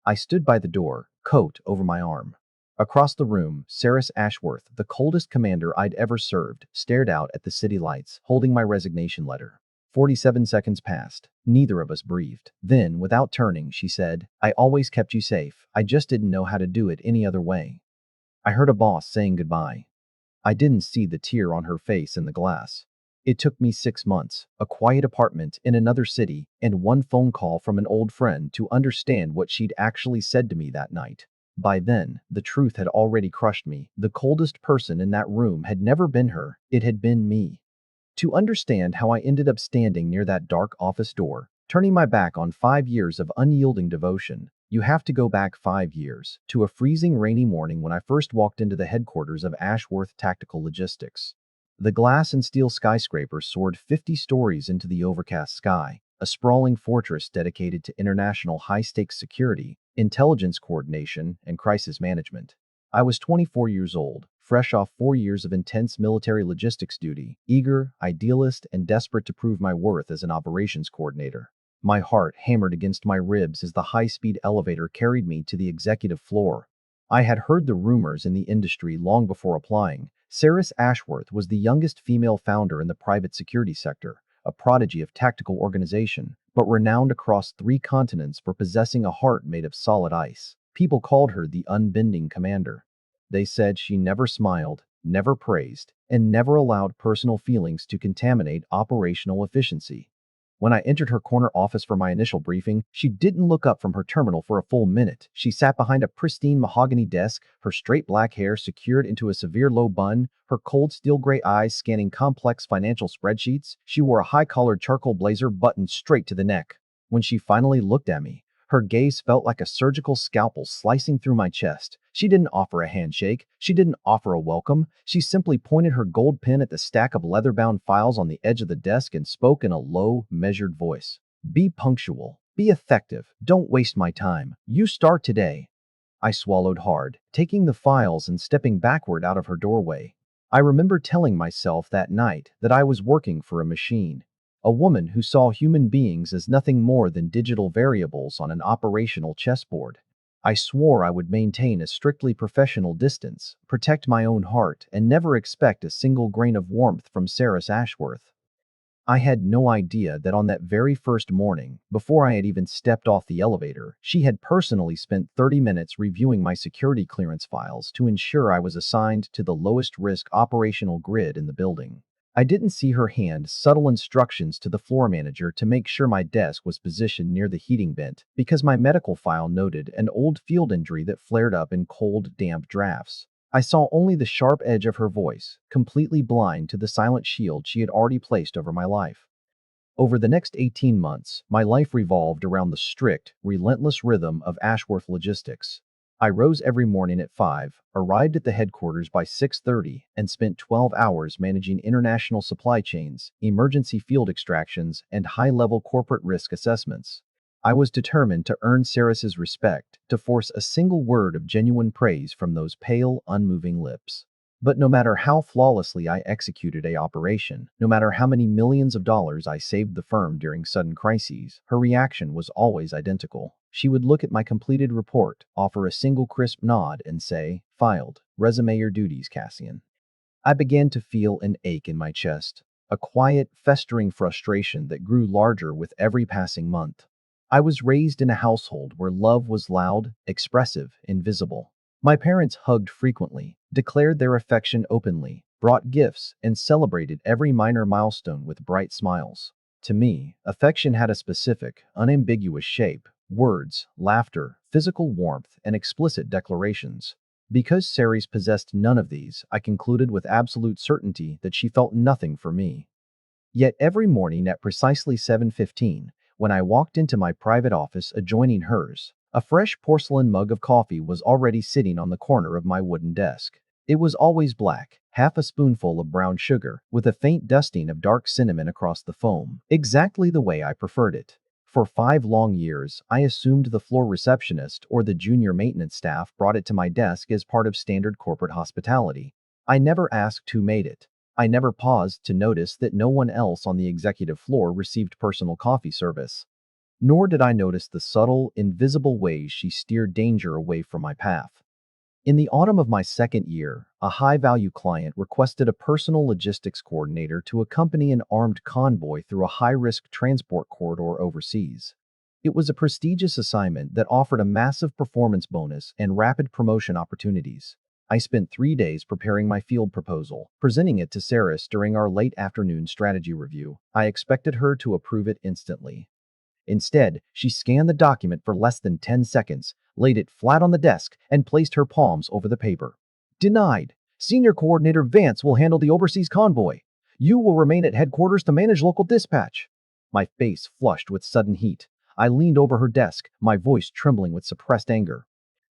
I stood by the door, coat over my arm. Across the room, Seris Ashworth, the coldest commander I'd ever served, stared out at the city lights, holding my resignation letter. 47 seconds passed. Neither of us breathed. Then, without turning, she said, "I always kept you safe. I just didn't know how to do it any other way." I heard a boss saying goodbye. I didn't see the tear on her face in the glass. It took me 6 months, a quiet apartment in another city, and one phone call from an old friend to understand what she'd actually said to me that night. By then, the truth had already crushed me. The coldest person in that room had never been her, it had been me. To understand how I ended up standing near that dark office door, turning my back on 5 years of unyielding devotion, you have to go back 5 years, to a freezing rainy morning when I first walked into the headquarters of Ashworth Tactical Logistics. The glass and steel skyscraper soared 50 stories into the overcast sky, a sprawling fortress dedicated to international high-stakes security, intelligence coordination, and crisis management. I was 24 years old, fresh off 4 years of intense military logistics duty, eager, idealist, and desperate to prove my worth as an operations coordinator. My heart hammered against my ribs as the high-speed elevator carried me to the executive floor. I had heard the rumors in the industry long before applying. Seris Ashworth was the youngest female founder in the private security sector, a prodigy of tactical organization, but renowned across 3 continents for possessing a heart made of solid ice. People called her the unbending commander. They said she never smiled, never praised, and never allowed personal feelings to contaminate operational efficiency. When I entered her corner office for my initial briefing, she didn't look up from her terminal for a full minute. She sat behind a pristine mahogany desk, her straight black hair secured into a severe low bun, her cold steel gray eyes scanning complex financial spreadsheets. She wore a high-collared charcoal blazer buttoned straight to the neck. When she finally looked at me, her gaze felt like a surgical scalpel slicing through my chest. She didn't offer a handshake. She didn't offer a welcome. She simply pointed her gold pen at the stack of leather-bound files on the edge of the desk and spoke in a low, measured voice. "Be punctual. Be effective. Don't waste my time. You start today." I swallowed hard, taking the files and stepping backward out of her doorway. I remember telling myself that night that I was working for a machine. A woman who saw human beings as nothing more than digital variables on an operational chessboard. I swore I would maintain a strictly professional distance, protect my own heart, and never expect a single grain of warmth from Seris Ashworth. I had no idea that on that very first morning, before I had even stepped off the elevator, she had personally spent 30 minutes reviewing my security clearance files to ensure I was assigned to the lowest risk operational grid in the building. I didn't see her hand subtle instructions to the floor manager to make sure my desk was positioned near the heating vent, because my medical file noted an old field injury that flared up in cold, damp drafts. I saw only the sharp edge of her voice, completely blind to the silent shield she had already placed over my life. Over the next 18 months, my life revolved around the strict, relentless rhythm of Ashworth Logistics. I rose every morning at 5, arrived at the headquarters by 6:30, and spent 12 hours managing international supply chains, emergency field extractions, and high-level corporate risk assessments. I was determined to earn Seris's respect, to force a single word of genuine praise from those pale, unmoving lips. But no matter how flawlessly I executed a operation, no matter how many millions of dollars I saved the firm during sudden crises, her reaction was always identical. She would look at my completed report, offer a single crisp nod, and say, "Filed. Resume your duties, Cassian." I began to feel an ache in my chest, a quiet, festering frustration that grew larger with every passing month. I was raised in a household where love was loud, expressive, and visible. My parents hugged frequently, declared their affection openly, brought gifts, and celebrated every minor milestone with bright smiles. To me, affection had a specific, unambiguous shape: words, laughter, physical warmth, and explicit declarations. Because Ceres possessed none of these, I concluded with absolute certainty that she felt nothing for me. Yet every morning at precisely 7:15, when I walked into my private office adjoining hers, a fresh porcelain mug of coffee was already sitting on the corner of my wooden desk. It was always black, half a spoonful of brown sugar, with a faint dusting of dark cinnamon across the foam, exactly the way I preferred it. For 5 long years, I assumed the floor receptionist or the junior maintenance staff brought it to my desk as part of standard corporate hospitality. I never asked who made it. I never paused to notice that no one else on the executive floor received personal coffee service. Nor did I notice the subtle, invisible ways she steered danger away from my path. In the autumn of my second year, a high-value client requested a personal logistics coordinator to accompany an armed convoy through a high-risk transport corridor overseas. It was a prestigious assignment that offered a massive performance bonus and rapid promotion opportunities. I spent 3 days preparing my field proposal, presenting it to Seris during our late afternoon strategy review. I expected her to approve it instantly. Instead, she scanned the document for less than 10 seconds, laid it flat on the desk, and placed her palms over the paper. Denied. Senior Coordinator Vance will handle the overseas convoy. You will remain at headquarters to manage local dispatch. My face flushed with sudden heat. I leaned over her desk, my voice trembling with suppressed anger.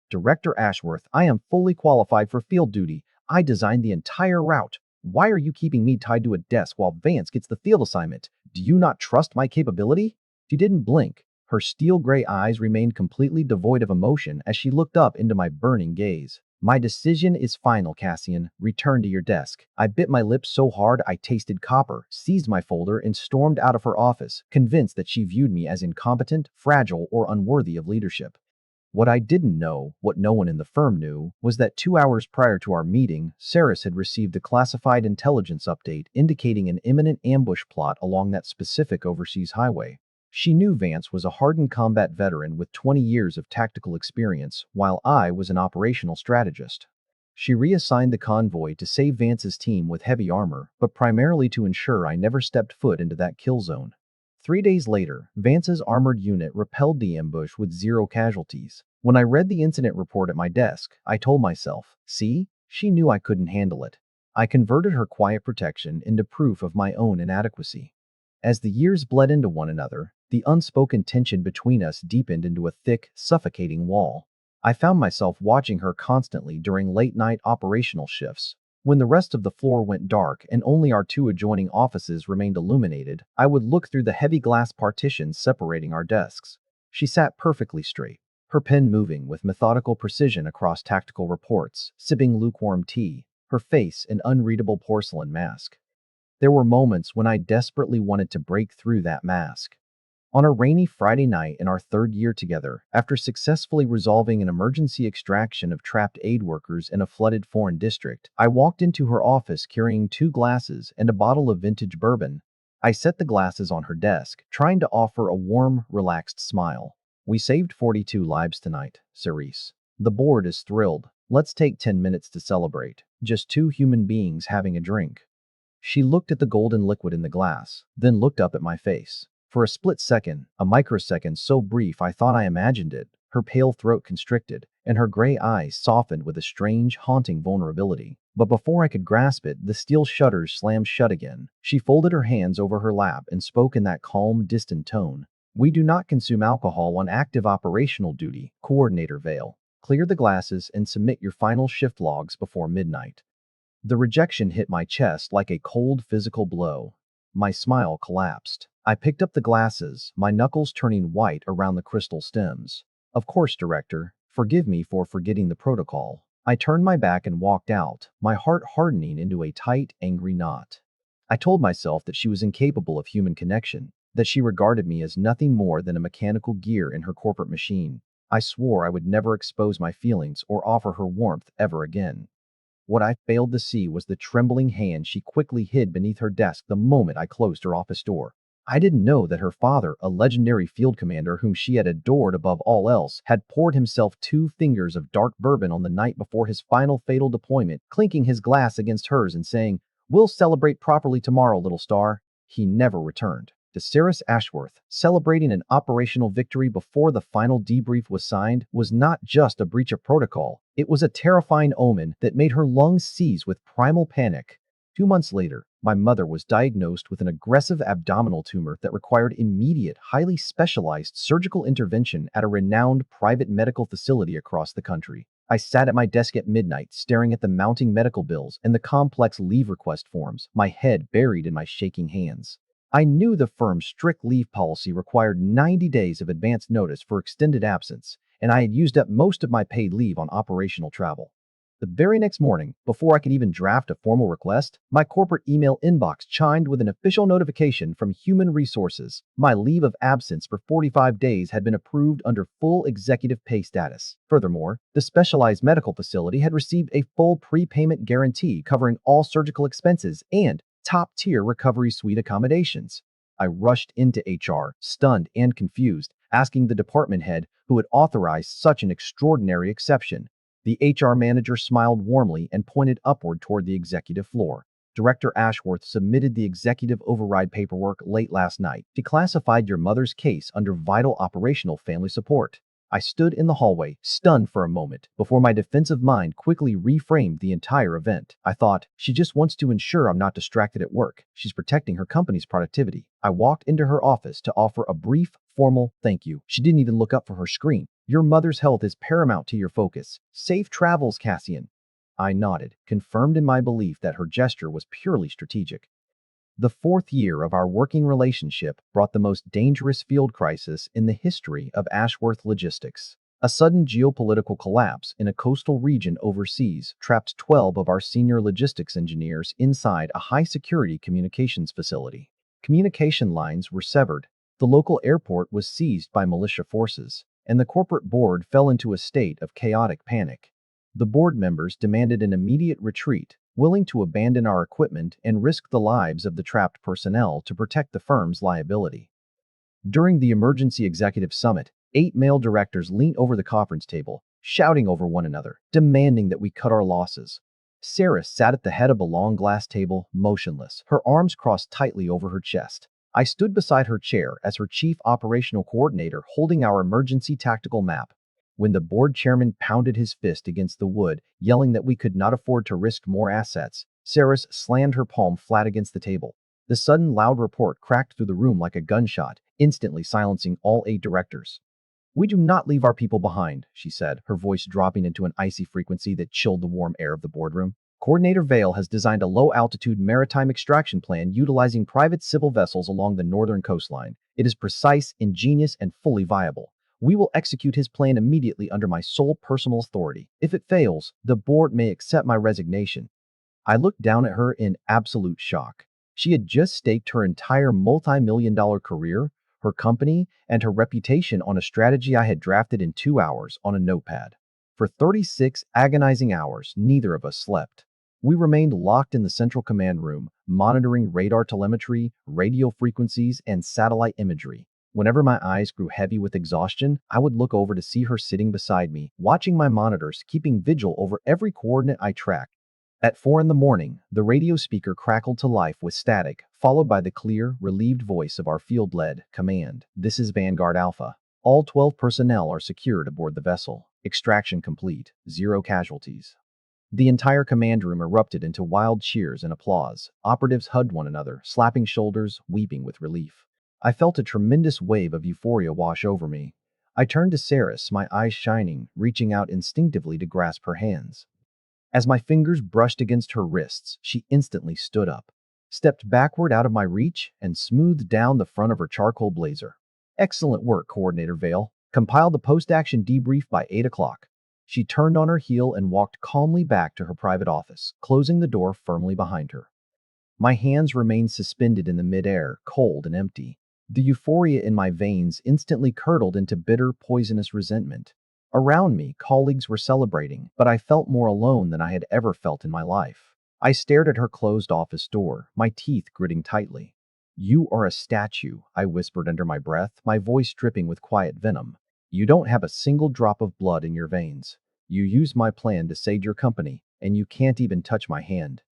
Director Ashworth, I am fully qualified for field duty. I designed the entire route. Why are you keeping me tied to a desk while Vance gets the field assignment? Do you not trust my capability? She didn't blink. Her steel gray eyes remained completely devoid of emotion as she looked up into my burning gaze. My decision is final, Cassian. Return to your desk. I bit my lips so hard I tasted copper, seized my folder, and stormed out of her office, convinced that she viewed me as incompetent, fragile, or unworthy of leadership. What I didn't know, what no one in the firm knew, was that 2 hours prior to our meeting, Seris had received a classified intelligence update indicating an imminent ambush plot along that specific overseas highway. She knew Vance was a hardened combat veteran with 20 years of tactical experience, while I was an operational strategist. She reassigned the convoy to save Vance's team with heavy armor, but primarily to ensure I never stepped foot into that kill zone. 3 days later, Vance's armored unit repelled the ambush with 0 casualties. When I read the incident report at my desk, I told myself, see, she knew I couldn't handle it. I converted her quiet protection into proof of my own inadequacy. As the years bled into one another, the unspoken tension between us deepened into a thick, suffocating wall. I found myself watching her constantly during late-night operational shifts. When the rest of the floor went dark and only our 2 adjoining offices remained illuminated, I would look through the heavy glass partitions separating our desks. She sat perfectly straight, her pen moving with methodical precision across tactical reports, sipping lukewarm tea, her face an unreadable porcelain mask. There were moments when I desperately wanted to break through that mask. On a rainy Friday night in our 3rd year together, after successfully resolving an emergency extraction of trapped aid workers in a flooded foreign district, I walked into her office carrying 2 glasses and a bottle of vintage bourbon. I set the glasses on her desk, trying to offer a warm, relaxed smile. We saved 42 lives tonight, Seris. The board is thrilled. Let's take 10 minutes to celebrate. Just 2 human beings having a drink. She looked at the golden liquid in the glass, then looked up at my face. For a split second, a microsecond so brief I thought I imagined it, her pale throat constricted, and her gray eyes softened with a strange, haunting vulnerability. But before I could grasp it, the steel shutters slammed shut again. She folded her hands over her lap and spoke in that calm, distant tone. We do not consume alcohol on active operational duty, Coordinator Vale. Clear the glasses and submit your final shift logs before midnight. The rejection hit my chest like a cold physical blow. My smile collapsed. I picked up the glasses, my knuckles turning white around the crystal stems. Of course, Director. Forgive me for forgetting the protocol. I turned my back and walked out, my heart hardening into a tight, angry knot. I told myself that she was incapable of human connection, that she regarded me as nothing more than a mechanical gear in her corporate machine. I swore I would never expose my feelings or offer her warmth ever again. What I failed to see was the trembling hand she quickly hid beneath her desk the moment I closed her office door. I didn't know that her father, a legendary field commander whom she had adored above all else, had poured himself 2 fingers of dark bourbon on the night before his final fatal deployment, clinking his glass against hers and saying, "We'll celebrate properly tomorrow, little star." He never returned. To Seris Ashworth, celebrating an operational victory before the final debrief was signed was not just a breach of protocol. It was a terrifying omen that made her lungs seize with primal panic. 2 months later, my mother was diagnosed with an aggressive abdominal tumor that required immediate, highly specialized surgical intervention at a renowned private medical facility across the country. I sat at my desk at midnight, staring at the mounting medical bills and the complex leave request forms, my head buried in my shaking hands. I knew the firm's strict leave policy required 90 days of advance notice for extended absence, and I had used up most of my paid leave on operational travel. The very next morning, before I could even draft a formal request, my corporate email inbox chimed with an official notification from Human Resources. My leave of absence for 45 days had been approved under full executive pay status. Furthermore, the specialized medical facility had received a full prepayment guarantee covering all surgical expenses and top-tier recovery suite accommodations. I rushed into HR, stunned and confused, asking the department head who had authorized such an extraordinary exception. The HR manager smiled warmly and pointed upward toward the executive floor. Director Ashworth submitted the executive override paperwork late last night. She classified your mother's case under vital operational family support. I stood in the hallway, stunned for a moment, before my defensive mind quickly reframed the entire event. I thought, she just wants to ensure I'm not distracted at work. She's protecting her company's productivity. I walked into her office to offer a brief, formal thank you. She didn't even look up from her screen. Your mother's health is paramount to your focus. Safe travels, Cassian. I nodded, confirmed in my belief that her gesture was purely strategic. The fourth year of our working relationship brought the most dangerous field crisis in the history of Ashworth Logistics. A sudden geopolitical collapse in a coastal region overseas trapped 12 of our senior logistics engineers inside a high-security communications facility. Communication lines were severed, the local airport was seized by militia forces, and the corporate board fell into a state of chaotic panic. The board members demanded an immediate retreat, willing to abandon our equipment and risk the lives of the trapped personnel to protect the firm's liability. During the emergency executive summit, 8 male directors leaned over the conference table, shouting over one another, demanding that we cut our losses. Seris sat at the head of a long glass table, motionless, her arms crossed tightly over her chest. I stood beside her chair as her chief operational coordinator, holding our emergency tactical map. When the board chairman pounded his fist against the wood, yelling that we could not afford to risk more assets, Seris slammed her palm flat against the table. The sudden loud report cracked through the room like a gunshot, instantly silencing all 8 directors. We do not leave our people behind, she said, her voice dropping into an icy frequency that chilled the warm air of the boardroom. Coordinator Vale has designed a low-altitude maritime extraction plan utilizing private civil vessels along the northern coastline. It is precise, ingenious, and fully viable. We will execute his plan immediately under my sole personal authority. If it fails, the board may accept my resignation. I looked down at her in absolute shock. She had just staked her entire multi-million-dollar career, her company, and her reputation on a strategy I had drafted in 2 hours on a notepad. For 36 agonizing hours, neither of us slept. We remained locked in the central command room, monitoring radar telemetry, radio frequencies, and satellite imagery. Whenever my eyes grew heavy with exhaustion, I would look over to see her sitting beside me, watching my monitors, keeping vigil over every coordinate I tracked. At 4 in the morning, the radio speaker crackled to life with static, followed by the clear, relieved voice of our field-led command. This is Vanguard Alpha. All 12 personnel are secured aboard the vessel. Extraction complete. 0 casualties. The entire command room erupted into wild cheers and applause. Operatives hugged one another, slapping shoulders, weeping with relief. I felt a tremendous wave of euphoria wash over me. I turned to Seris, my eyes shining, reaching out instinctively to grasp her hands. As my fingers brushed against her wrists, she instantly stood up, stepped backward out of my reach, and smoothed down the front of her charcoal blazer. Excellent work, Coordinator Vale. Compile the post-action debrief by 8 o'clock. She turned on her heel and walked calmly back to her private office, closing the door firmly behind her. My hands remained suspended in the midair, cold and empty. The euphoria in my veins instantly curdled into bitter, poisonous resentment. Around me, colleagues were celebrating, but I felt more alone than I had ever felt in my life. I stared at her closed office door, my teeth gritting tightly. You are a statue, I whispered under my breath, my voice dripping with quiet venom. You don't have a single drop of blood in your veins. You used my plan to save your company, and you can't even touch my hand.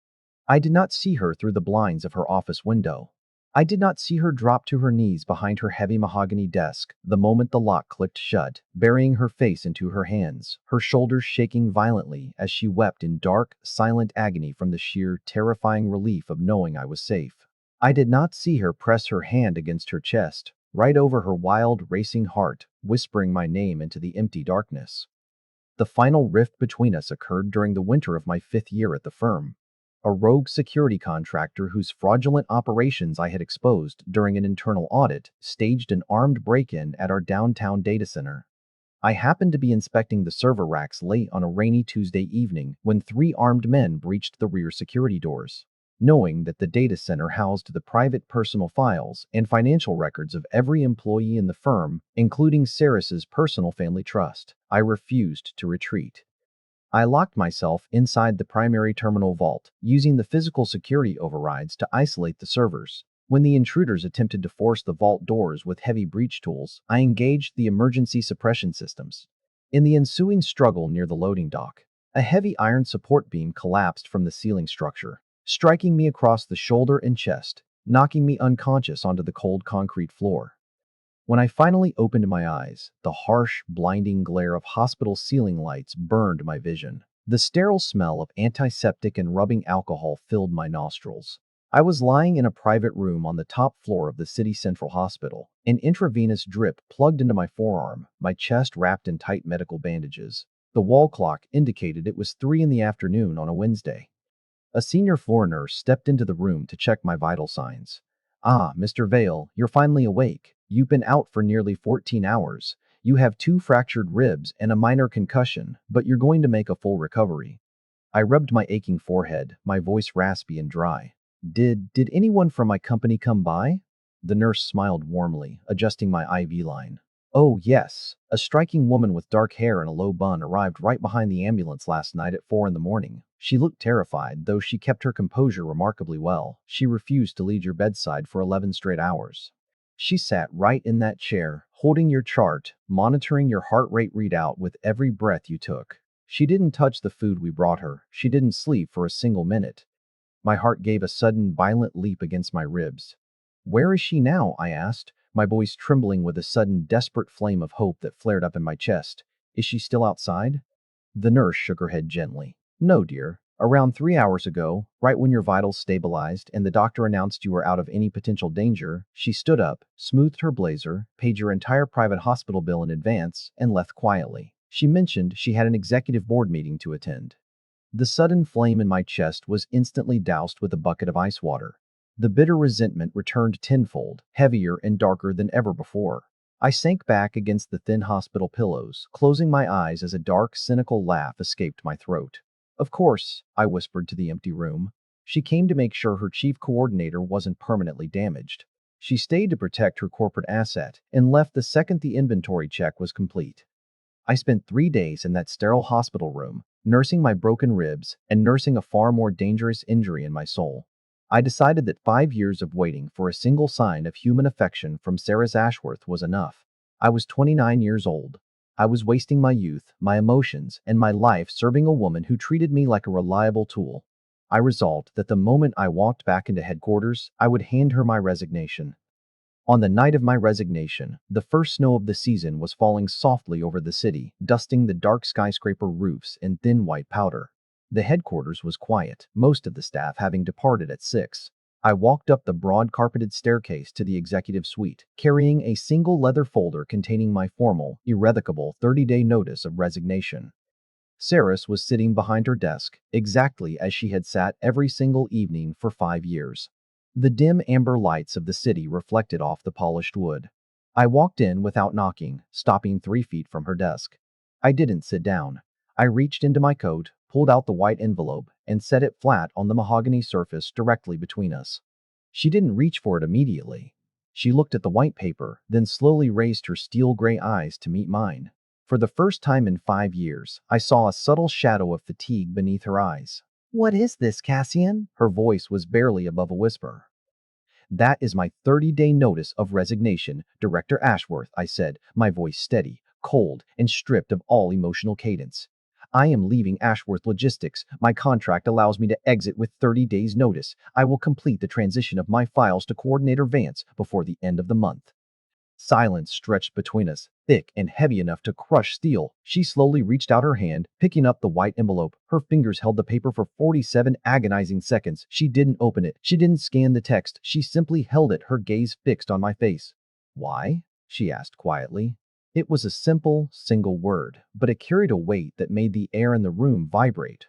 I did not see her through the blinds of her office window. I did not see her drop to her knees behind her heavy mahogany desk the moment the lock clicked shut, burying her face into her hands, her shoulders shaking violently as she wept in dark, silent agony from the sheer, terrifying relief of knowing I was safe. I did not see her press her hand against her chest, right over her wild, racing heart, whispering my name into the empty darkness. The final rift between us occurred during the winter of my 5th year at the firm. A rogue security contractor whose fraudulent operations I had exposed during an internal audit staged an armed break-in at our downtown data center. I happened to be inspecting the server racks late on a rainy Tuesday evening when three armed men breached the rear security doors. Knowing that the data center housed the private personal files and financial records of every employee in the firm, including Seris's personal family trust, I refused to retreat. I locked myself inside the primary terminal vault, using the physical security overrides to isolate the servers. When the intruders attempted to force the vault doors with heavy breach tools, I engaged the emergency suppression systems. In the ensuing struggle near the loading dock, a heavy iron support beam collapsed from the ceiling structure, striking me across the shoulder and chest, knocking me unconscious onto the cold concrete floor. When I finally opened my eyes, the harsh, blinding glare of hospital ceiling lights burned my vision. The sterile smell of antiseptic and rubbing alcohol filled my nostrils. I was lying in a private room on the top floor of the city central hospital, an intravenous drip plugged into my forearm, my chest wrapped in tight medical bandages. The wall clock indicated it was 3 in the afternoon on a Wednesday. A senior floor nurse stepped into the room to check my vital signs. "Ah, Mr. Vale, you're finally awake. You've been out for nearly 14 hours. You have 2 fractured ribs and a minor concussion, but you're going to make a full recovery." I rubbed my aching forehead, my voice raspy and dry. Did anyone from my company come by?" The nurse smiled warmly, adjusting my IV line. "Oh, yes. A striking woman with dark hair and a low bun arrived right behind the ambulance last night at 4 in the morning. She looked terrified, though she kept her composure remarkably well. She refused to leave your bedside for 11 straight hours. She sat right in that chair, holding your chart, monitoring your heart rate readout with every breath you took. She didn't touch the food we brought her. She didn't sleep for a single minute." My heart gave a sudden, violent leap against my ribs. "Where is she now?" I asked, my voice trembling with a sudden, desperate flame of hope that flared up in my chest. "Is she still outside?" The nurse shook her head gently. "No, dear. Around 3 hours ago, right when your vitals stabilized and the doctor announced you were out of any potential danger, she stood up, smoothed her blazer, paid your entire private hospital bill in advance, and left quietly. She mentioned she had an executive board meeting to attend." The sudden flame in my chest was instantly doused with a bucket of ice water. The bitter resentment returned tenfold, heavier and darker than ever before. I sank back against the thin hospital pillows, closing my eyes as a dark, cynical laugh escaped my throat. "Of course," I whispered to the empty room. "She came to make sure her chief coordinator wasn't permanently damaged. She stayed to protect her corporate asset and left the second the inventory check was complete." I spent 3 days in that sterile hospital room, nursing my broken ribs and nursing a far more dangerous injury in my soul. I decided that 5 years of waiting for a single sign of human affection from Seris Ashworth was enough. I was 29 years old. I was wasting my youth, my emotions, and my life serving a woman who treated me like a reliable tool. I resolved that the moment I walked back into headquarters, I would hand her my resignation. On the night of my resignation, the first snow of the season was falling softly over the city, dusting the dark skyscraper roofs in thin white powder. The headquarters was quiet, most of the staff having departed at 6. I walked up the broad carpeted staircase to the executive suite, carrying a single leather folder containing my formal, irrevocable 30-day notice of resignation. Seris was sitting behind her desk, exactly as she had sat every single evening for 5 years. The dim amber lights of the city reflected off the polished wood. I walked in without knocking, stopping 3 feet from her desk. I didn't sit down. I reached into my coat, pulled out the white envelope, and set it flat on the mahogany surface directly between us. She didn't reach for it immediately. She looked at the white paper, then slowly raised her steel gray eyes to meet mine. For the first time in 5 years, I saw a subtle shadow of fatigue beneath her eyes. "What is this, Cassian?" Her voice was barely above a whisper. "That is my 30-day notice of resignation, Director Ashworth," I said, my voice steady, cold, and stripped of all emotional cadence. "I am leaving Ashworth Logistics. My contract allows me to exit with 30 days' notice. I will complete the transition of my files to Coordinator Vance before the end of the month." Silence stretched between us, thick and heavy enough to crush steel. She slowly reached out her hand, picking up the white envelope. Her fingers held the paper for 47 agonizing seconds. She didn't open it. She didn't scan the text. She simply held it, her gaze fixed on my face. "Why?" she asked quietly. It was a simple, single word, but it carried a weight that made the air in the room vibrate.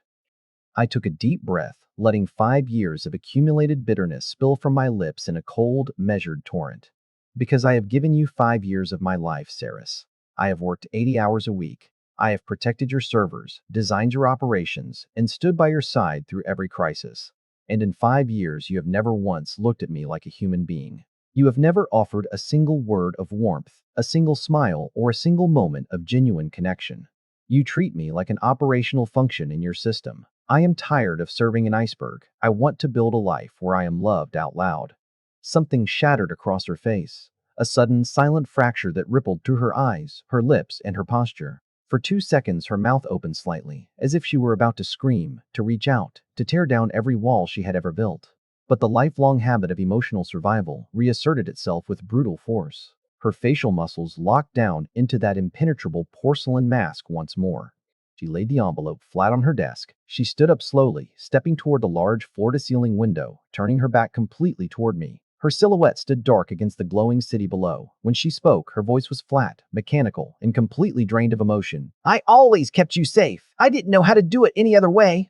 I took a deep breath, letting 5 years of accumulated bitterness spill from my lips in a cold, measured torrent. "Because I have given you 5 years of my life, Seris. I have worked 80 hours a week. I have protected your servers, designed your operations, and stood by your side through every crisis. And in 5 years, you have never once looked at me like a human being. You have never offered a single word of warmth, a single smile, or a single moment of genuine connection. You treat me like an operational function in your system. I am tired of serving an iceberg. I want to build a life where I am loved out loud. Something shattered across her face, a sudden, silent fracture that rippled through her eyes, her lips, and her posture. For 2 seconds, her mouth opened slightly, as if she were about to scream, to reach out, to tear down every wall she had ever built. But the lifelong habit of emotional survival reasserted itself with brutal force. Her facial muscles locked down into that impenetrable porcelain mask once more. She laid the envelope flat on her desk. She stood up slowly, stepping toward the large floor-to-ceiling window, turning her back completely toward me. Her silhouette stood dark against the glowing city below. When she spoke, her voice was flat, mechanical, and completely drained of emotion. "I always kept you safe. I didn't know how to do it any other way."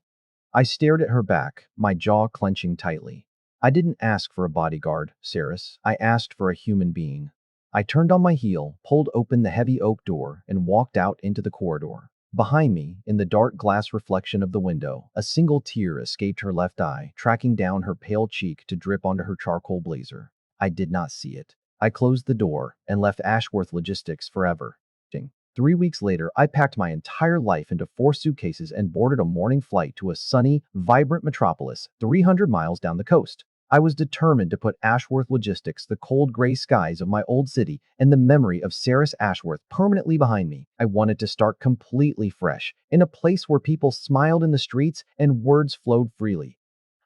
I stared at her back, my jaw clenching tightly. "I didn't ask for a bodyguard, Seris. I asked for a human being." I turned on my heel, pulled open the heavy oak door, and walked out into the corridor. Behind me, in the dark glass reflection of the window, a single tear escaped her left eye, tracking down her pale cheek to drip onto her charcoal blazer. I did not see it. I closed the door and left Ashworth Logistics forever. 3 weeks later, I packed my entire life into 4 suitcases and boarded a morning flight to a sunny, vibrant metropolis 300 miles down the coast. I was determined to put Ashworth Logistics, the cold gray skies of my old city, and the memory of Seris Ashworth permanently behind me. I wanted to start completely fresh, in a place where people smiled in the streets and words flowed freely.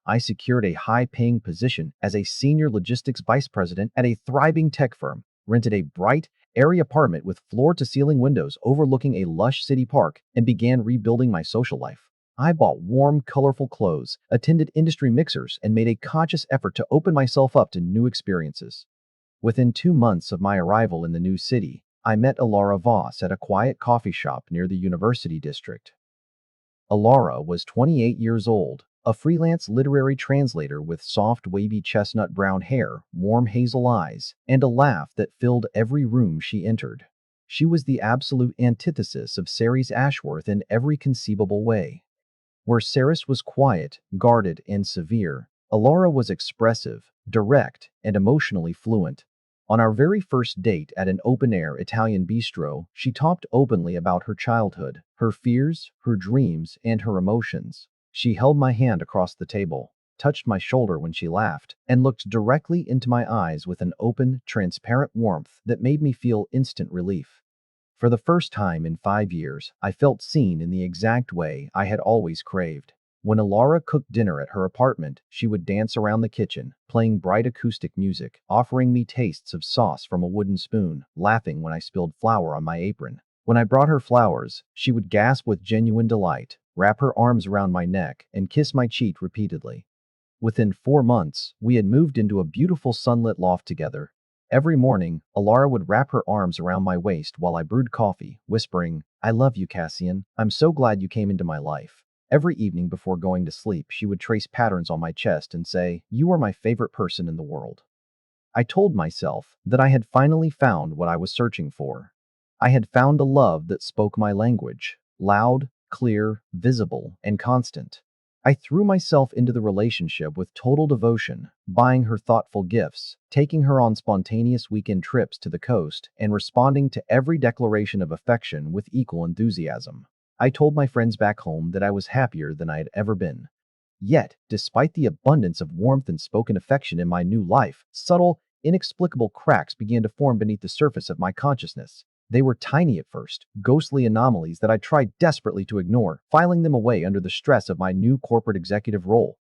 I secured a high-paying position as a senior logistics vice president at a thriving tech firm, rented a bright, airy apartment with floor-to-ceiling windows overlooking a lush city park, and began rebuilding my social life. I bought warm, colorful clothes, attended industry mixers, and made a conscious effort to open myself up to new experiences. Within 2 months of my arrival in the new city, I met Alara Voss at a quiet coffee shop near the University District. Alara was 28 years old, a freelance literary translator with soft, wavy chestnut brown hair, warm hazel eyes, and a laugh that filled every room she entered. She was the absolute antithesis of Seris Ashworth in every conceivable way. Where Seris was quiet, guarded, and severe, Alara was expressive, direct, and emotionally fluent. On our very first date at an open-air Italian bistro, she talked openly about her childhood, her fears, her dreams, and her emotions. She held my hand across the table, touched my shoulder when she laughed, and looked directly into my eyes with an open, transparent warmth that made me feel instant relief. For the first time in 5 years, I felt seen in the exact way I had always craved. When Alara cooked dinner at her apartment, she would dance around the kitchen, playing bright acoustic music, offering me tastes of sauce from a wooden spoon, laughing when I spilled flour on my apron. When I brought her flowers, she would gasp with genuine delight, wrap her arms around my neck, and kiss my cheek repeatedly. Within 4 months, we had moved into a beautiful sunlit loft together. Every morning, Alara would wrap her arms around my waist while I brewed coffee, whispering, "I love you, Cassian. I'm so glad you came into my life." Every evening before going to sleep, she would trace patterns on my chest and say, "You are my favorite person in the world." I told myself that I had finally found what I was searching for. I had found a love that spoke my language, loud, clear, visible, and constant. I threw myself into the relationship with total devotion, buying her thoughtful gifts, taking her on spontaneous weekend trips to the coast, and responding to every declaration of affection with equal enthusiasm. I told my friends back home that I was happier than I had ever been. Yet, despite the abundance of warmth and spoken affection in my new life, subtle, inexplicable cracks began to form beneath the surface of my consciousness. They were tiny at first, ghostly anomalies that I tried desperately to ignore, filing them away under the stress of my new corporate executive role.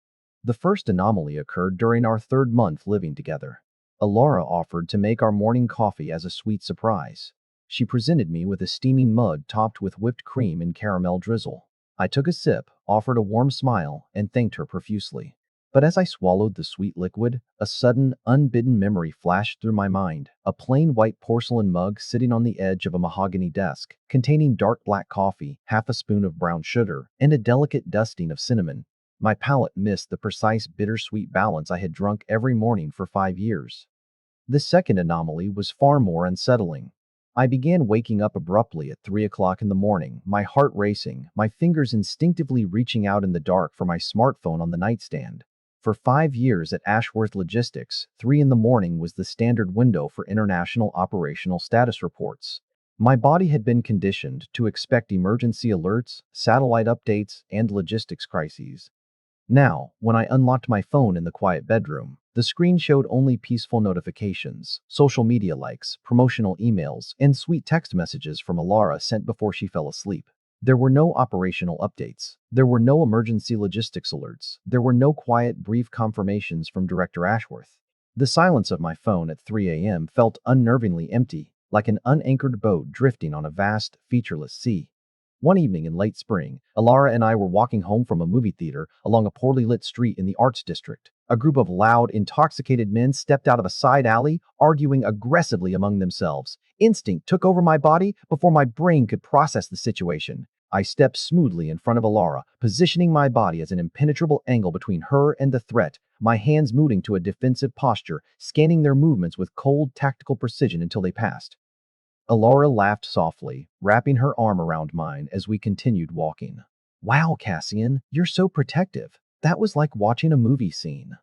The first anomaly occurred during our 3rd month living together. Alara offered to make our morning coffee as a sweet surprise. She presented me with a steaming mug topped with whipped cream and caramel drizzle. I took a sip, offered a warm smile, and thanked her profusely. But as I swallowed the sweet liquid, a sudden, unbidden memory flashed through my mind. A plain white porcelain mug sitting on the edge of a mahogany desk, containing dark black coffee, half a spoon of brown sugar, and a delicate dusting of cinnamon. My palate missed the precise bittersweet balance I had drunk every morning for 5 years. The second anomaly was far more unsettling. I began waking up abruptly at 3 o'clock in the morning, my heart racing, my fingers instinctively reaching out in the dark for my smartphone on the nightstand. For 5 years at Ashworth Logistics, 3 in the morning was the standard window for international operational status reports. My body had been conditioned to expect emergency alerts, satellite updates, and logistics crises. Now, when I unlocked my phone in the quiet bedroom, the screen showed only peaceful notifications, social media likes, promotional emails, and sweet text messages from Alara sent before she fell asleep. There were no operational updates. There were no emergency logistics alerts. There were no quiet, brief confirmations from Director Ashworth. The silence of my phone at 3 a.m. felt unnervingly empty, like an unanchored boat drifting on a vast, featureless sea. One evening in late spring, Alara and I were walking home from a movie theater along a poorly lit street in the Arts District. A group of loud, intoxicated men stepped out of a side alley, arguing aggressively among themselves. Instinct took over my body before my brain could process the situation. I stepped smoothly in front of Alara, positioning my body as an impenetrable angle between her and the threat, my hands moving to a defensive posture, scanning their movements with cold, tactical precision until they passed. Alara laughed softly, wrapping her arm around mine as we continued walking. Wow, Cassian, you're so protective. That was like watching a movie scene.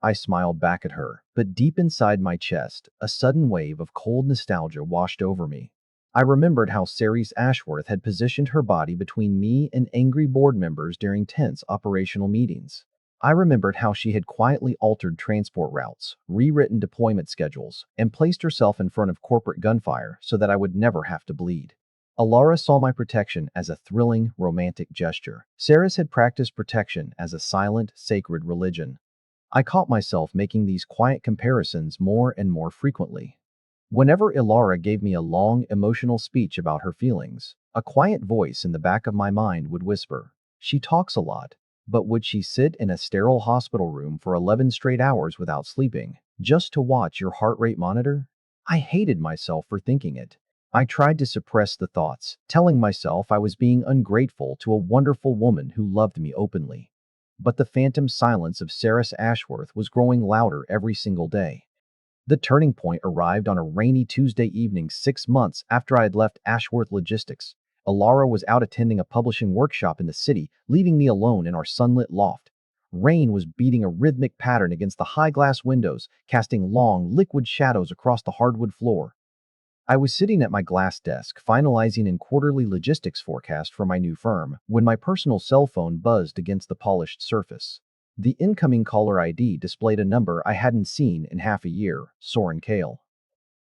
I smiled back at her, but deep inside my chest, a sudden wave of cold nostalgia washed over me. I remembered how Seris Ashworth had positioned her body between me and angry board members during tense operational meetings. I remembered how she had quietly altered transport routes, rewritten deployment schedules, and placed herself in front of corporate gunfire so that I would never have to bleed. Alara saw my protection as a thrilling, romantic gesture. Seris had practiced protection as a silent, sacred religion. I caught myself making these quiet comparisons more and more frequently. Whenever Alara gave me a long, emotional speech about her feelings, a quiet voice in the back of my mind would whisper, "She talks a lot. But would she sit in a sterile hospital room for 11 straight hours without sleeping, just to watch your heart rate monitor?" I hated myself for thinking it. I tried to suppress the thoughts, telling myself I was being ungrateful to a wonderful woman who loved me openly. But the phantom silence of Seris Ashworth was growing louder every single day. The turning point arrived on a rainy Tuesday evening 6 months after I had left Ashworth Logistics. Alara was out attending a publishing workshop in the city, leaving me alone in our sunlit loft. Rain was beating a rhythmic pattern against the high glass windows, casting long, liquid shadows across the hardwood floor. I was sitting at my glass desk, finalizing an quarterly logistics forecast for my new firm, when my personal cell phone buzzed against the polished surface. The incoming caller ID displayed a number I hadn't seen in half a year: Soren Kale.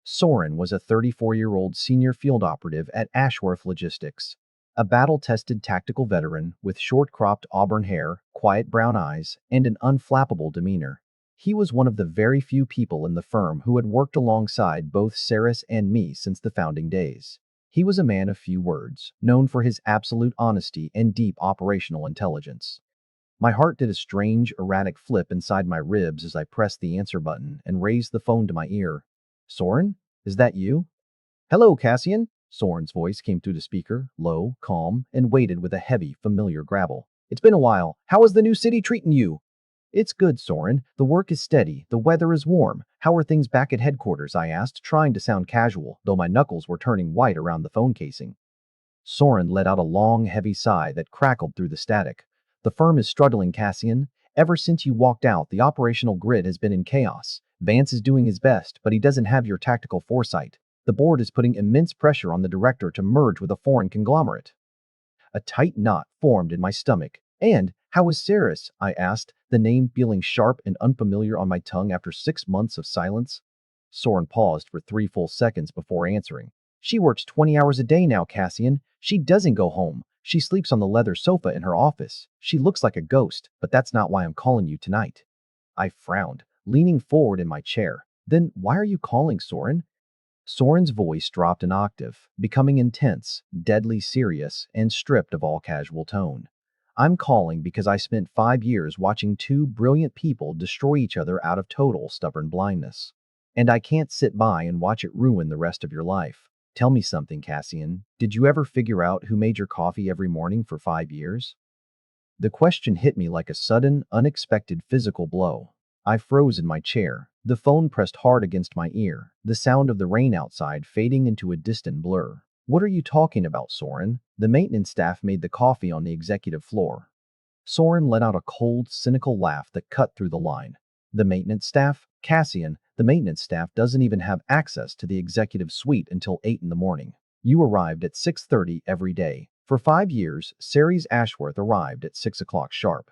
Soren was a 34-year-old senior field operative at Ashworth Logistics, a battle-tested tactical veteran with short-cropped auburn hair, quiet brown eyes, and an unflappable demeanor. He was one of the very few people in the firm who had worked alongside both Seris and me since the founding days. He was a man of few words, known for his absolute honesty and deep operational intelligence. My heart did a strange, erratic flip inside my ribs as I pressed the answer button and raised the phone to my ear. "Soren? Is that you?" "Hello, Cassian." Soren's voice came through the speaker, low, calm, and weighted with a heavy, familiar gravel. "It's been a while. How is the new city treating you?" "It's good, Soren. The work is steady. The weather is warm. How are things back at headquarters?" I asked, trying to sound casual, though my knuckles were turning white around the phone casing. Soren let out a long, heavy sigh that crackled through the static. "The firm is struggling, Cassian. Ever since you walked out, the operational grid has been in chaos. Vance is doing his best, but he doesn't have your tactical foresight. The board is putting immense pressure on the director to merge with a foreign conglomerate." A tight knot formed in my stomach. "And how is Seris?" I asked, the name feeling sharp and unfamiliar on my tongue after 6 months of silence. Soren paused for 3 full seconds before answering. "She works 20 hours a day now, Cassian. She doesn't go home. She sleeps on the leather sofa in her office. She looks like a ghost, but that's not why I'm calling you tonight." I frowned, leaning forward in my chair. "Then why are you calling, Soren?" Soren's voice dropped an octave, becoming intense, deadly serious, and stripped of all casual tone. "I'm calling because I spent 5 years watching two brilliant people destroy each other out of total stubborn blindness. And I can't sit by and watch it ruin the rest of your life. Tell me something, Cassian. Did you ever figure out who made your coffee every morning for 5 years? The question hit me like a sudden, unexpected physical blow. I froze in my chair, The phone pressed hard against my ear, the sound of the rain outside fading into a distant blur. What are you talking about, Soren? The maintenance staff made the coffee on the executive floor. Soren let out a cold, cynical laugh that cut through the line. The maintenance staff? Cassian, the maintenance staff doesn't even have access to the executive suite until 8 in the morning. You arrived at 6:30 every day. For 5 years, Seris Ashworth arrived at 6 o'clock sharp.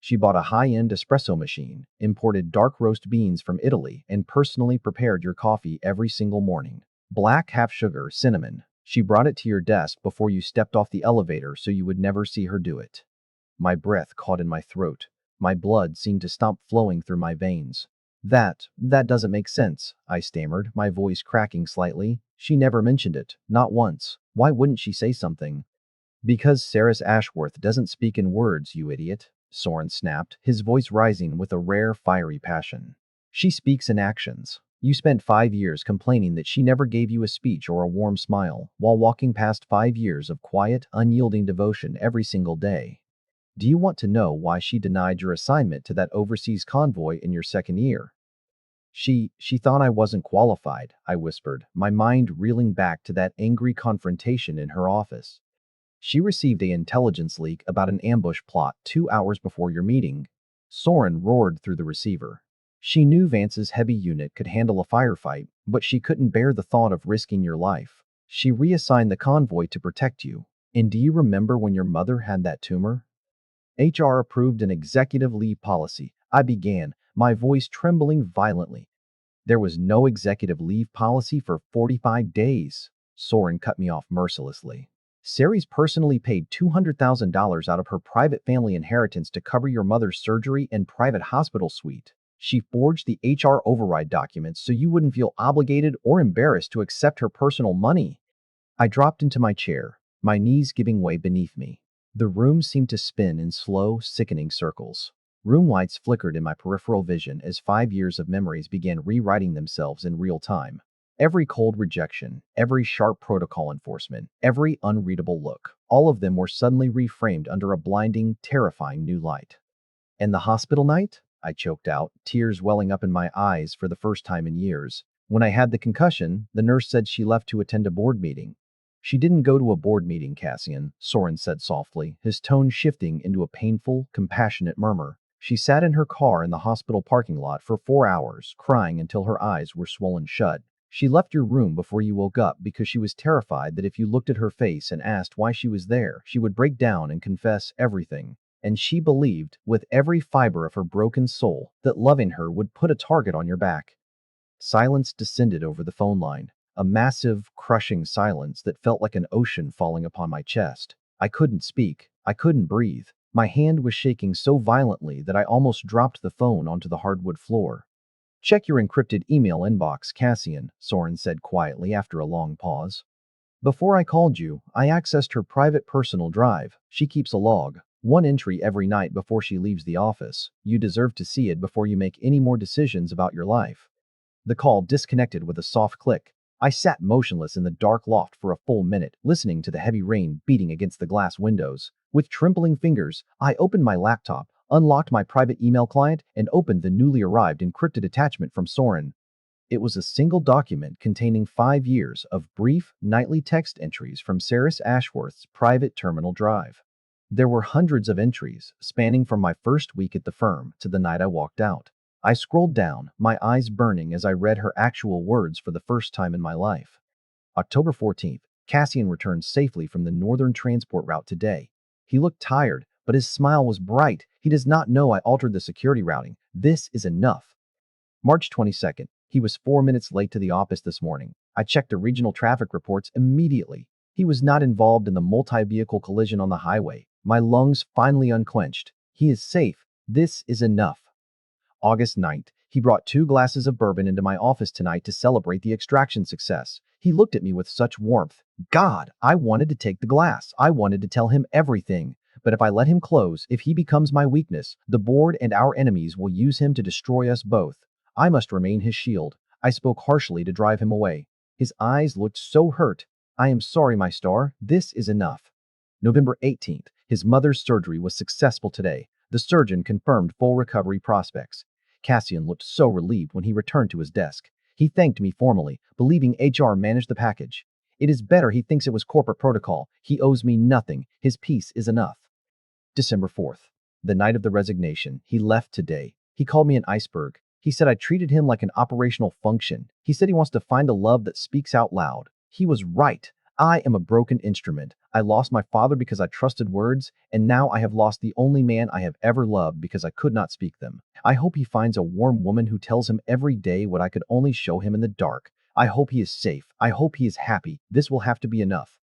She bought a high-end espresso machine, imported dark roast beans from Italy, and personally prepared your coffee every single morning. Black, half sugar, cinnamon. She brought it to your desk before you stepped off the elevator so you would never see her do it. My breath caught in my throat. My blood seemed to stop flowing through my veins. That doesn't make sense, I stammered, my voice cracking slightly. She never mentioned it, not once. Why wouldn't she say something? Because Seris Ashworth doesn't speak in words, you idiot, Soren snapped, his voice rising with a rare, fiery passion. She speaks in actions. You spent 5 years complaining that she never gave you a speech or a warm smile, while walking past 5 years of quiet, unyielding devotion every single day. Do you want to know why she denied your assignment to that overseas convoy in your second year? She thought I wasn't qualified, I whispered, my mind reeling back to that angry confrontation in her office. She received an intelligence leak about an ambush plot 2 hours before your meeting. Soren roared through the receiver. She knew Vance's heavy unit could handle a firefight, but she couldn't bear the thought of risking your life. She reassigned the convoy to protect you. And do you remember when your mother had that tumor? HR approved an executive leave policy, I began, my voice trembling violently. There was no executive leave policy for 45 days. Soren cut me off mercilessly. Seris personally paid $200,000 out of her private family inheritance to cover your mother's surgery and private hospital suite. She forged the HR override documents so you wouldn't feel obligated or embarrassed to accept her personal money. I dropped into my chair, my knees giving way beneath me. The room seemed to spin in slow, sickening circles. Room lights flickered in my peripheral vision as 5 years of memories began rewriting themselves in real time. Every cold rejection, every sharp protocol enforcement, every unreadable look, all of them were suddenly reframed under a blinding, terrifying new light. And the hospital night? I choked out, tears welling up in my eyes for the first time in years. When I had the concussion, the nurse said she left to attend a board meeting. She didn't go to a board meeting, Cassian, Soren said softly, his tone shifting into a painful, compassionate murmur. She sat in her car in the hospital parking lot for 4 hours, crying until her eyes were swollen shut. She left your room before you woke up because she was terrified that if you looked at her face and asked why she was there, she would break down and confess everything. And she believed, with every fiber of her broken soul, that loving her would put a target on your back. Silence descended over the phone line. A massive, crushing silence that felt like an ocean falling upon my chest. I couldn't speak. I couldn't breathe. My hand was shaking so violently that I almost dropped the phone onto the hardwood floor. Check your encrypted email inbox, Cassian, Soren said quietly after a long pause. Before I called you, I accessed her private personal drive. She keeps a log. 1 entry every night before she leaves the office. You deserve to see it before you make any more decisions about your life. The call disconnected with a soft click. I sat motionless in the dark loft for a full minute, listening to the heavy rain beating against the glass windows. With trembling fingers, I opened my laptop, unlocked my private email client, and opened the newly arrived encrypted attachment from Soren. It was a single document containing 5 years of brief, nightly text entries from Seris Ashworth's private terminal drive. There were hundreds of entries, spanning from my first week at the firm to the night I walked out. I scrolled down, my eyes burning as I read her actual words for the first time in my life. October 14th, Cassian returned safely from the northern transport route today. He looked tired, but his smile was bright. He does not know I altered the security routing. This is enough. March 22nd, he was 4 minutes late to the office this morning. I checked the regional traffic reports immediately. He was not involved in the multi-vehicle collision on the highway. My lungs finally unclenched. He is safe. This is enough. August 9th, he brought 2 glasses of bourbon into my office tonight to celebrate the extraction success. He looked at me with such warmth. God, I wanted to take the glass. I wanted to tell him everything. But if I let him close, if he becomes my weakness, the board and our enemies will use him to destroy us both. I must remain his shield. I spoke harshly to drive him away. His eyes looked so hurt. I am sorry, my star. This is enough. November 18th, his mother's surgery was successful today. The surgeon confirmed full recovery prospects. Cassian looked so relieved when he returned to his desk. He thanked me formally, believing HR managed the package. It is better he thinks it was corporate protocol. He owes me nothing. His peace is enough. December 4th. The night of the resignation. He left today. He called me an iceberg. He said I treated him like an operational function. He said he wants to find a love that speaks out loud. He was right. I am a broken instrument. I lost my father because I trusted words, and now I have lost the only man I have ever loved because I could not speak them. I hope he finds a warm woman who tells him every day what I could only show him in the dark. I hope he is safe. I hope he is happy. This will have to be enough.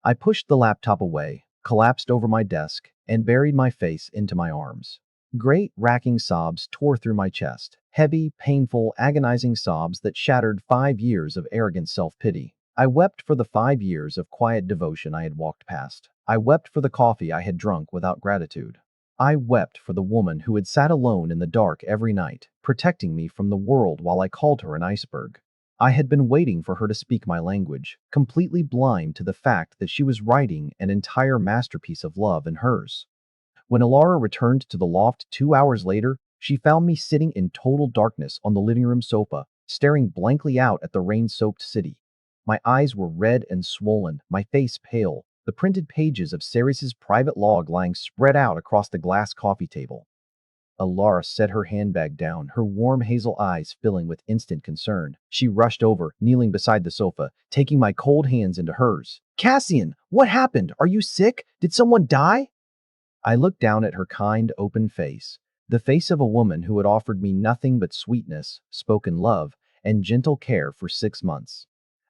I pushed the laptop away, collapsed over my desk, and buried my face into my arms. Great, racking sobs tore through my chest. Heavy, painful, agonizing sobs that shattered 5 years of arrogant self-pity. I wept for the 5 years of quiet devotion I had walked past. I wept for the coffee I had drunk without gratitude. I wept for the woman who had sat alone in the dark every night, protecting me from the world while I called her an iceberg. I had been waiting for her to speak my language, completely blind to the fact that she was writing an entire masterpiece of love in hers. When Alara returned to the loft 2 hours later, she found me sitting in total darkness on the living room sofa, staring blankly out at the rain-soaked city. My eyes were red and swollen, my face pale, the printed pages of Seris's private log lying spread out across the glass coffee table. Alara set her handbag down, her warm hazel eyes filling with instant concern. She rushed over, kneeling beside the sofa, taking my cold hands into hers. "Cassian, what happened? Are you sick? Did someone die?" I looked down at her kind, open face, the face of a woman who had offered me nothing but sweetness, spoken love, and gentle care for 6 months.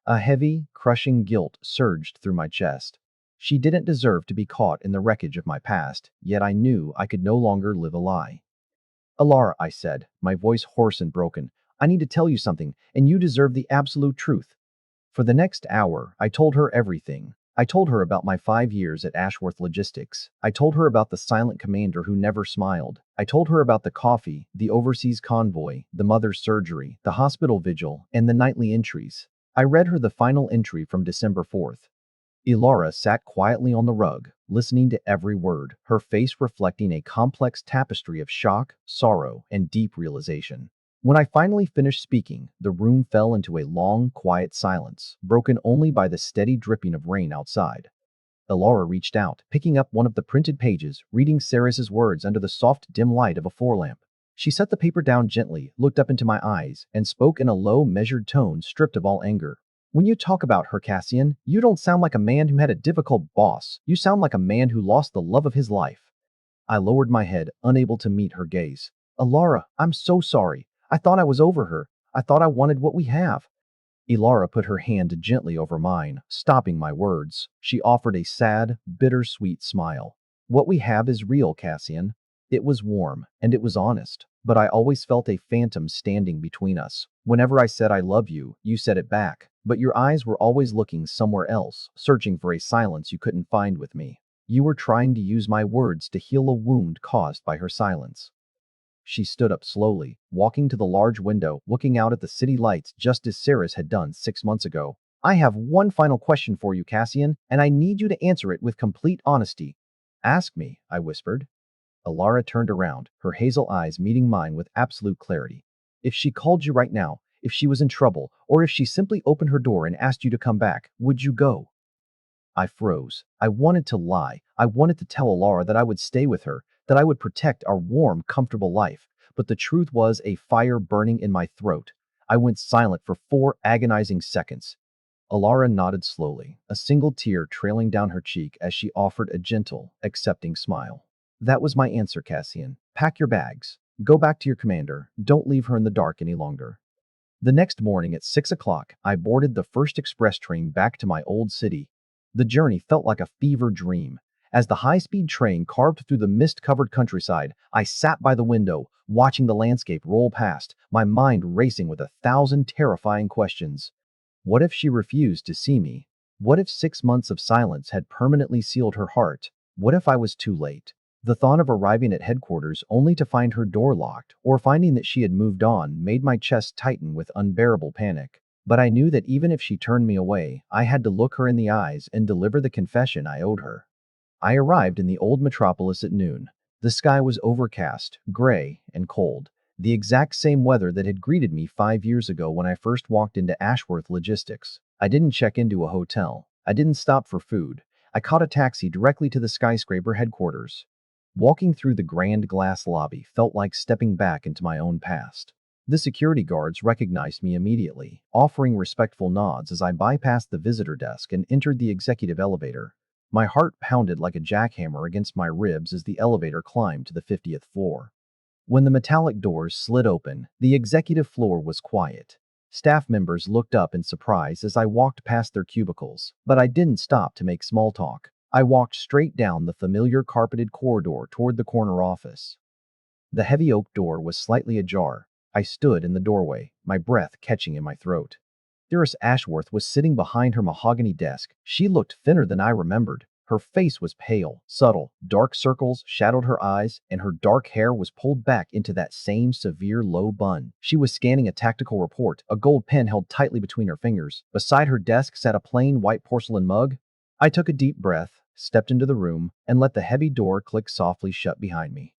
A heavy, crushing guilt surged through my chest. She didn't deserve to be caught in the wreckage of my past, yet I knew I could no longer live a lie. "Alara," I said, my voice hoarse and broken, "I need to tell you something, and you deserve the absolute truth." For the next hour, I told her everything. I told her about my 5 years at Ashworth Logistics. I told her about the silent commander who never smiled. I told her about the coffee, the overseas convoy, the mother's surgery, the hospital vigil, and the nightly entries. I read her the final entry from December 4th. Alara sat quietly on the rug, listening to every word, her face reflecting a complex tapestry of shock, sorrow, and deep realization. When I finally finished speaking, the room fell into a long, quiet silence, broken only by the steady dripping of rain outside. Alara reached out, picking up one of the printed pages, reading Seris's words under the soft, dim light of a floor lamp. She set the paper down gently, looked up into my eyes, and spoke in a low, measured tone stripped of all anger. "When you talk about her, Cassian, you don't sound like a man who had a difficult boss. You sound like a man who lost the love of his life." I lowered my head, unable to meet her gaze. "Alara, I'm so sorry. I thought I was over her. I thought I wanted what we have." Alara put her hand gently over mine, stopping my words. She offered a sad, bittersweet smile. "What we have is real, Cassian." It was warm, and it was honest, but I always felt a phantom standing between us. Whenever I said I love you, you said it back, but your eyes were always looking somewhere else, searching for a silence you couldn't find with me. You were trying to use my words to heal a wound caused by her silence. She stood up slowly, walking to the large window, looking out at the city lights just as Seris had done 6 months ago. "I have one final question for you, Cassian, and I need you to answer it with complete honesty." "Ask me," I whispered. Alara turned around, her hazel eyes meeting mine with absolute clarity. "If she called you right now, if she was in trouble, or if she simply opened her door and asked you to come back, would you go?" I froze. I wanted to lie. I wanted to tell Alara that I would stay with her, that I would protect our warm, comfortable life. But the truth was a fire burning in my throat. I went silent for 4 agonizing seconds. Alara nodded slowly, a single tear trailing down her cheek as she offered a gentle, accepting smile. "That was my answer, Cassian. Pack your bags. Go back to your commander. Don't leave her in the dark any longer." The next morning at 6 o'clock, I boarded the first express train back to my old city. The journey felt like a fever dream. As the high-speed train carved through the mist-covered countryside, I sat by the window, watching the landscape roll past, my mind racing with 1,000 terrifying questions. What if she refused to see me? What if 6 months of silence had permanently sealed her heart? What if I was too late? The thought of arriving at headquarters only to find her door locked, or finding that she had moved on, made my chest tighten with unbearable panic. But I knew that even if she turned me away, I had to look her in the eyes and deliver the confession I owed her. I arrived in the old metropolis at noon. The sky was overcast, gray, and cold. The exact same weather that had greeted me 5 years ago when I first walked into Ashworth Logistics. I didn't check into a hotel. I didn't stop for food. I caught a taxi directly to the skyscraper headquarters. Walking through the grand glass lobby felt like stepping back into my own past. The security guards recognized me immediately, offering respectful nods as I bypassed the visitor desk and entered the executive elevator. My heart pounded like a jackhammer against my ribs as the elevator climbed to the 50th floor. When the metallic doors slid open, the executive floor was quiet. Staff members looked up in surprise as I walked past their cubicles, but I didn't stop to make small talk. I walked straight down the familiar carpeted corridor toward the corner office. The heavy oak door was slightly ajar. I stood in the doorway, my breath catching in my throat. Seris Ashworth was sitting behind her mahogany desk. She looked thinner than I remembered. Her face was pale, subtle, dark circles shadowed her eyes, and her dark hair was pulled back into that same severe low bun. She was scanning a tactical report, a gold pen held tightly between her fingers. Beside her desk sat a plain white porcelain mug. I took a deep breath, stepped into the room, and let the heavy door click softly shut behind me.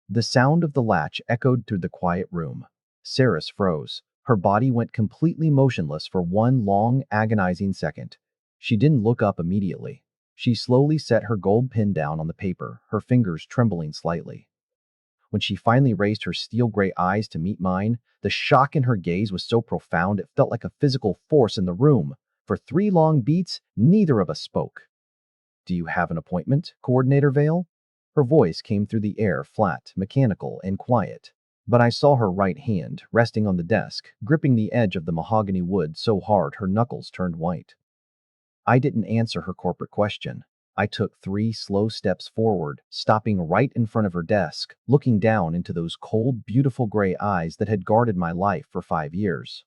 The sound of the latch echoed through the quiet room. Seris froze. Her body went completely motionless for one long, agonizing second. She didn't look up immediately. She slowly set her gold pen down on the paper, her fingers trembling slightly. When she finally raised her steel-gray eyes to meet mine, the shock in her gaze was so profound it felt like a physical force in the room. For 3 long beats, neither of us spoke. "Do you have an appointment, Coordinator Vale?" Her voice came through the air, flat, mechanical, and quiet. But I saw her right hand, resting on the desk, gripping the edge of the mahogany wood so hard her knuckles turned white. I didn't answer her corporate question. I took 3 slow steps forward, stopping right in front of her desk, looking down into those cold, beautiful gray eyes that had guarded my life for 5 years.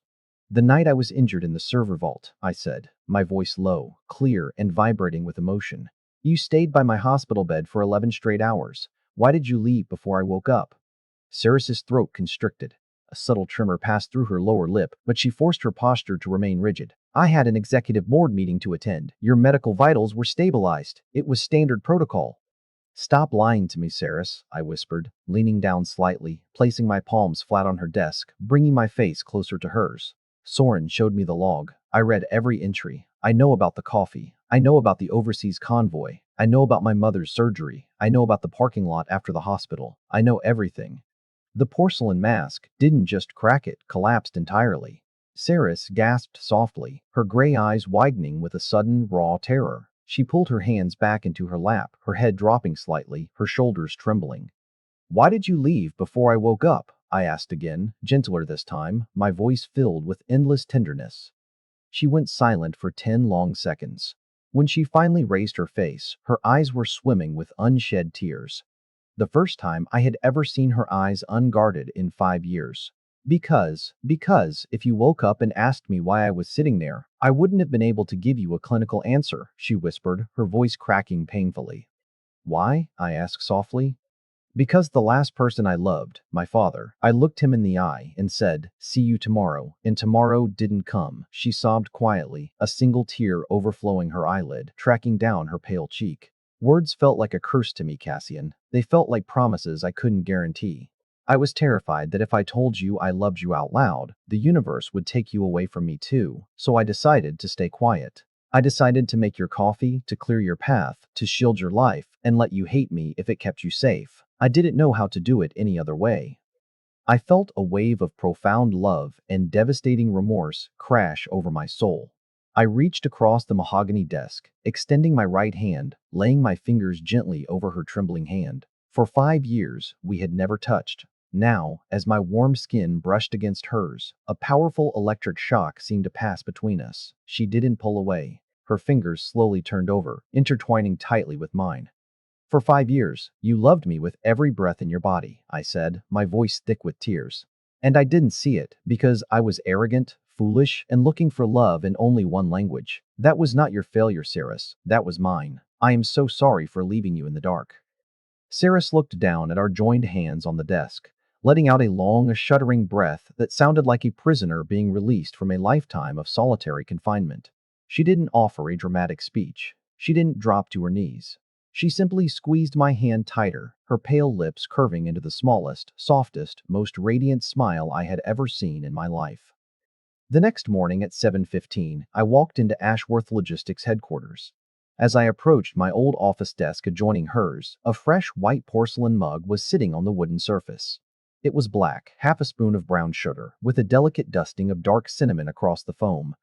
"The night I was injured in the server vault," I said, my voice low, clear, and vibrating with emotion. "You stayed by my hospital bed for 11 straight hours. Why did you leave before I woke up?" Seris's throat constricted. A subtle tremor passed through her lower lip, but she forced her posture to remain rigid. "I had an executive board meeting to attend. Your medical vitals were stabilized. It was standard protocol." "Stop lying to me, Seris," I whispered, leaning down slightly, placing my palms flat on her desk, bringing my face closer to hers. Soren showed me the log. I read every entry. I know about the coffee. I know about the overseas convoy. I know about my mother's surgery. I know about the parking lot after the hospital. I know everything. The porcelain mask didn't just crack, it collapsed entirely. Seris gasped softly, her gray eyes widening with a sudden, raw terror. She pulled her hands back into her lap, her head dropping slightly, her shoulders trembling. "Why did you leave before I woke up?" I asked again, gentler this time, my voice filled with endless tenderness. She went silent for 10 long seconds. When she finally raised her face, her eyes were swimming with unshed tears. The first time I had ever seen her eyes unguarded in 5 years. Because if you woke up and asked me why I was sitting there, I wouldn't have been able to give you a clinical answer," she whispered, her voice cracking painfully. "Why?" I asked softly. "Because the last person I loved, my father, I looked him in the eye and said, 'See you tomorrow,' and tomorrow didn't come." She sobbed quietly, a single tear overflowing her eyelid, tracking down her pale cheek. "Words felt like a curse to me, Cassian. They felt like promises I couldn't guarantee. I was terrified that if I told you I loved you out loud, the universe would take you away from me too, so I decided to stay quiet. I decided to make your coffee, to clear your path, to shield your life, and let you hate me if it kept you safe. I didn't know how to do it any other way." I felt a wave of profound love and devastating remorse crash over my soul. I reached across the mahogany desk, extending my right hand, laying my fingers gently over her trembling hand. For 5 years, we had never touched. Now, as my warm skin brushed against hers, a powerful electric shock seemed to pass between us. She didn't pull away. Her fingers slowly turned over, intertwining tightly with mine. "For 5 years, you loved me with every breath in your body," I said, my voice thick with tears. "And I didn't see it, because I was arrogant, foolish, and looking for love in only one language. That was not your failure, Seris. That was mine. I am so sorry for leaving you in the dark." Seris looked down at our joined hands on the desk, letting out a long, shuddering breath that sounded like a prisoner being released from a lifetime of solitary confinement. She didn't offer a dramatic speech. She didn't drop to her knees. She simply squeezed my hand tighter, her pale lips curving into the smallest, softest, most radiant smile I had ever seen in my life. The next morning at 7:15, I walked into Ashworth Logistics headquarters. As I approached my old office desk adjoining hers, a fresh white porcelain mug was sitting on the wooden surface. It was black, half a spoon of brown sugar, with a delicate dusting of dark cinnamon across the foam.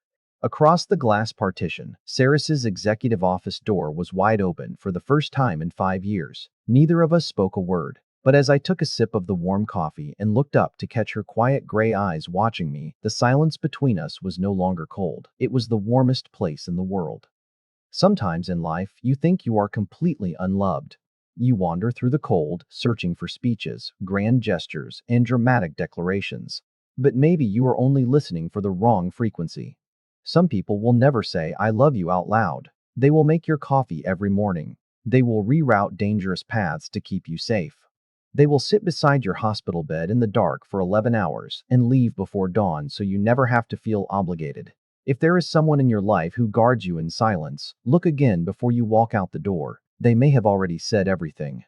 Across the glass partition, Seris's executive office door was wide open for the first time in 5 years. Neither of us spoke a word, but as I took a sip of the warm coffee and looked up to catch her quiet gray eyes watching me, the silence between us was no longer cold. It was the warmest place in the world. Sometimes in life, you think you are completely unloved. You wander through the cold, searching for speeches, grand gestures, and dramatic declarations. But maybe you are only listening for the wrong frequency. Some people will never say, "I love you" out loud. They will make your coffee every morning. They will reroute dangerous paths to keep you safe. They will sit beside your hospital bed in the dark for 11 hours and leave before dawn so you never have to feel obligated. If there is someone in your life who guards you in silence, look again before you walk out the door. They may have already said everything.